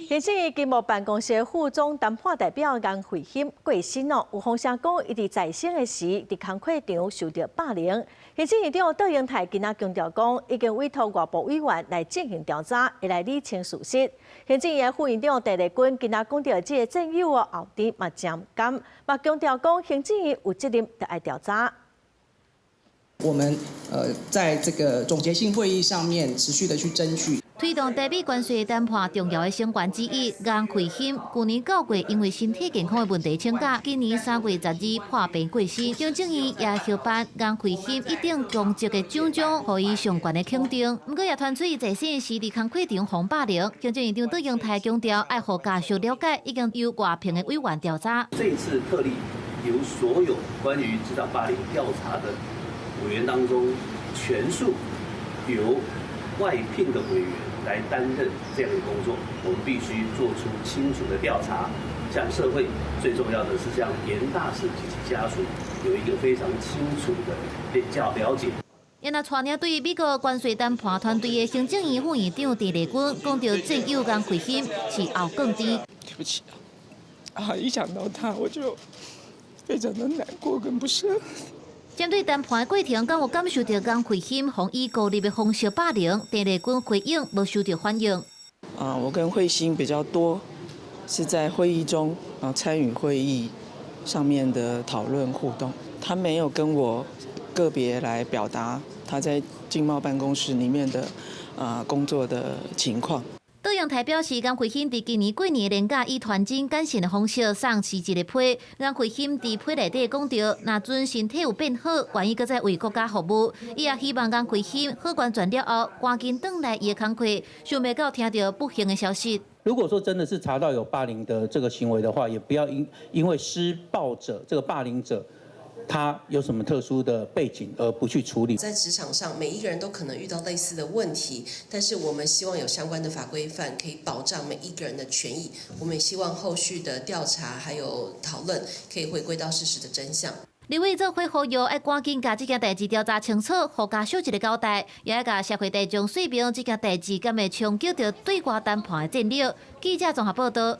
行政院经贸办公室副总谈判代表颜慧欣过身哦，有风声讲，伊伫在生的时，伫工课场受到霸凌。行政院长杜英泰今仔强调讲，已经委托外部委员来进行调查，会来厘清事实。行政院副院长陈立军今仔讲到，这个战友哦后底嘛真甘，嘛强调讲，行政院有责任得爱调查。我们在这个总结性会议上面持续的去争取。推动台美关税谈判重要的成员之一颜慧欣，去年9月因为身体健康的问题请假，今年3月12日破病过身。行政院也休办颜慧欣一等公职的奖章，予以相关的肯定。不过也传出伊在生时伫工课场防霸凌。行政院长杜英泰强调，爱互家属了解，已经由外聘的委员调查。这一次特例由所有关于职场霸凌调查的委员当中，全数由外聘的委员来担任这样的工作，我们必须做出清楚的调查，向社会最重要的是向严大使及其家属有一个非常清楚的了解。因那传领对美国关税谈判团队的行政院副院长陈立军讲到，战友颜慧欣是后更低。对不起啊，一想到他我就非常的难过跟不舍。针对谈判的过程，敢有感受到颜慧欣以以孤立的方式霸凌？陈立军回应无受到欢迎。我跟慧欣比较多是在会议中参与会议上面的讨论互动，他没有跟我个别来表达他在经贸办公室里面的工作的情况。杜英泰表示，颜慧欣伫今年过年连假以传真简讯的方式送市一个批。颜慧欣伫批内底讲到，若准身体有变好，愿意搁再为国家服务。伊也希望颜慧欣好完全了后，赶紧转来伊的工课。想袂到听到不幸的消息。如果说真的是查到有霸凌的这个行为的话，也不要因为施暴者这个霸凌者，他有什么特殊的背景而不去处理。在职场上，每一个人都可能遇到类似的问题，但是我们希望有相关的法规范，可以保障每一个人的权益。我们也希望后续的调查还有讨论，可以回归到事实的真相。立委做会呼吁，要赶紧把这件代志调查清楚，互家属一个交代，也要甲社会大众说明这件代志敢会冲击到对外谈判的战略。记者综合报道。